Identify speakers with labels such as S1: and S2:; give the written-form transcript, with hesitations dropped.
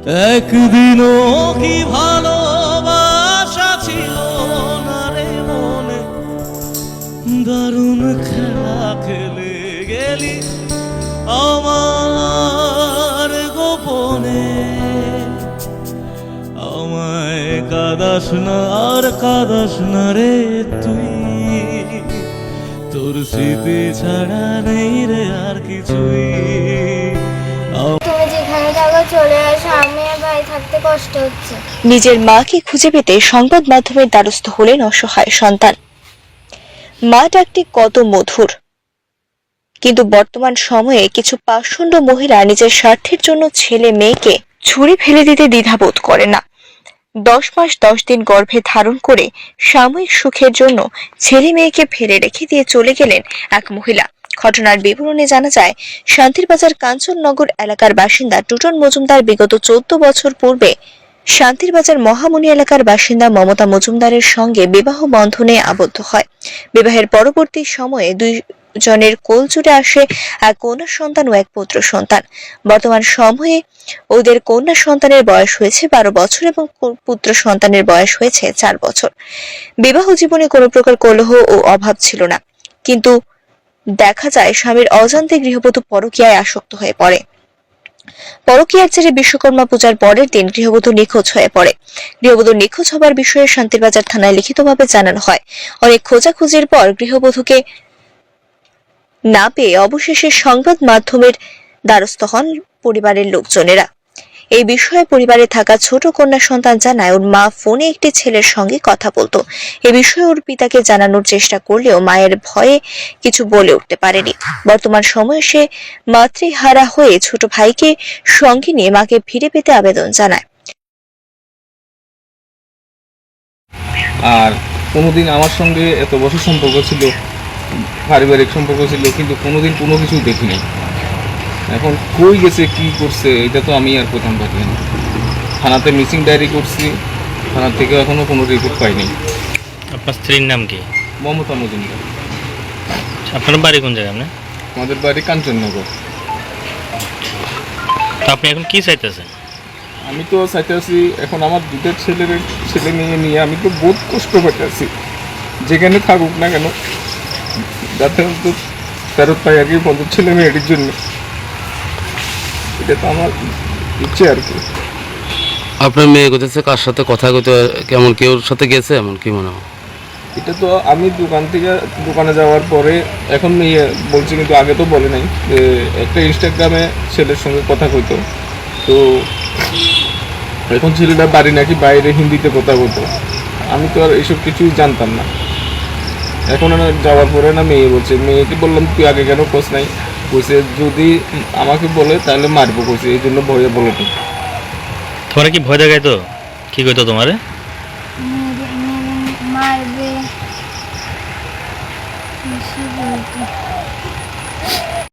S1: একদিনও কি ভালোবাসা ছিল না রে মনে, দারুণ খেলা খেলে গেলি আমার গোপনে। আমায় কাঁদাস না আর কাঁদাস না রে তুই, তোর স্মৃতি ছাড়া নেই রে আর কিছুই।
S2: তুমি যেখানে থাকো চলে আসো, আমি আর ভাই থাকতে কষ্ট হচ্ছে।
S3: নিজের মাকে খুঁজে পেতে সংবাদ মাধ্যমের দ্বারস্থ হলেন অসহায় সন্তান। মা ডাকটি কত মধুর, কিন্তু বর্তমান সময়ে কিছু পাষণ্ড মহিলা নিজের স্বার্থের জন্য ছেলে মেয়েকে ছুঁড়ে ফেলে দিতে দ্বিধাবোধ করে না। 10 মাস 10 দিন গর্ভে ধারণ করে সাময়িক সুখের জন্য ছেলে মেয়েকে ফেলে রেখে দিয়ে চলে গেলেন এক মহিলা। ঘটনার বিবরণে জানা যায়, শান্তিরবাজার কাঞ্চননগর এলাকার বাসিন্দা টুটন মজুমদার বিগত 14 বছর পূর্বে শান্তিরবাজার মহামনি এলাকার বাসিন্দা মমতা মজুমদারের সঙ্গে বিবাহ বন্ধনে আবদ্ধ হয়। বিবাহের পরবর্তী সময়ে দুজনের কোল জুড়ে আসে এক কন্যা সন্তান ও এক পুত্র সন্তান। বর্তমান সময়ে ওদের কন্যা সন্তানের বয়স হয়েছে 12 বছর এবং পুত্র সন্তানের বয়স হয়েছে 4 বছর। বিবাহ জীবনে কোনো প্রকার কলহ ও অভাব ছিল না, কিন্তু দেখা যায় স্বামীর অজান্তে গৃহবধূ পরকীয়ায় আসক্ত হয়ে পড়ে। পরকীয়ার জেরে বিশ্বকর্মা পূজার পরের দিন গৃহবধূ নিখোঁজ হয়ে পড়ে। গৃহবধূ নিখোঁজ হবার বিষয়ে শান্তিরবাজার থানায় লিখিতভাবে জানানো হয়। অনেক খোঁজাখুঁজির পর গৃহবধূকে না পেয়ে অবশেষে সংবাদ মাধ্যমের দ্বারস্থ হন পরিবারের লোকজনেরা। এই বিষয়ে পরিবারে থাকা ছোট কন্যা সন্তান জানায়, ওর মা ফোনে একটি ছেলের সঙ্গে কথা বলতো। এ বিষয়ে ওর পিতাকে জানানোর চেষ্টা করলেও মায়ের ভয়ে কিছু বলে উঠতে পারেনি। বর্তমান সময়ে সে মাতৃহারা হয়ে ছোট ভাইকে সঙ্গে নিয়ে মাকে ফিরে পেতে আবেদন জানায়।
S4: আর কোনোদিন আমার সঙ্গে এত বছর সম্পর্ক ছিল, পারিবারিক সম্পর্ক ছিল, কিন্তু কোনোদিন কোনো কিছু দেখিনি। এখন কই গেছে, কি করছে, এটা তো আমি আর প্রথম থাকি না। থানাতে মিসিং ডায়েরি করছি, থানা থেকে এখনও কোনো রিপোর্ট পাইনি।
S5: আপনার স্ত্রীর নাম কি?
S4: মমতা মজুমদার।
S5: আপনার বাড়ি কোন জায়গায়? আপনার?
S4: আমাদের বাড়ি কাঞ্চননগর।
S5: তো আপনি এখন কি চাইতেছেন?
S4: আমি তো চাইতেছি, এখন আমার দুটো ছেলে মেয়ে নিয়ে আমি তো বহুত কষ্ট পাইতেছি। যেখানে থাকুক না কেন, যাতে তো ফেরত পাই আর কি, পঞ্চায়েত ছেলে মেয়েটির জন্য। এটা তো আমার ইচ্ছে আর কি।
S6: আপনার মেয়ে কোথায়, কার সাথে কথা কইতে, কেমন কেউ সাথে গেছে এমন কি মনে হয়?
S4: এটা তো আমি দোকানে যাওয়ার পরে এখন মেয়ে বলছি, কিন্তু আগে তো বলে নাই। যে একটা ইনস্টাগ্রামে ছেলের সঙ্গে কথা কইতো, তো এখন ছেলেটা বাড়ি নাকি বাইরে হিন্দিতে কথা বলতো। আমি তো আর এইসব কিছুই জানতাম না। এখন যাওয়ার পরে না মেয়ে বলছে, মেয়েকে বললাম তুই আগে কেন খোঁজ নাই? কইছে যদি আমাকে বলে তাহলে মারবো, কইছে এই জন্য ভয়ে বলে তো।
S5: তোমার কি ভয় দেখাইতো? কি কইতো তোমারে?
S2: মারবে।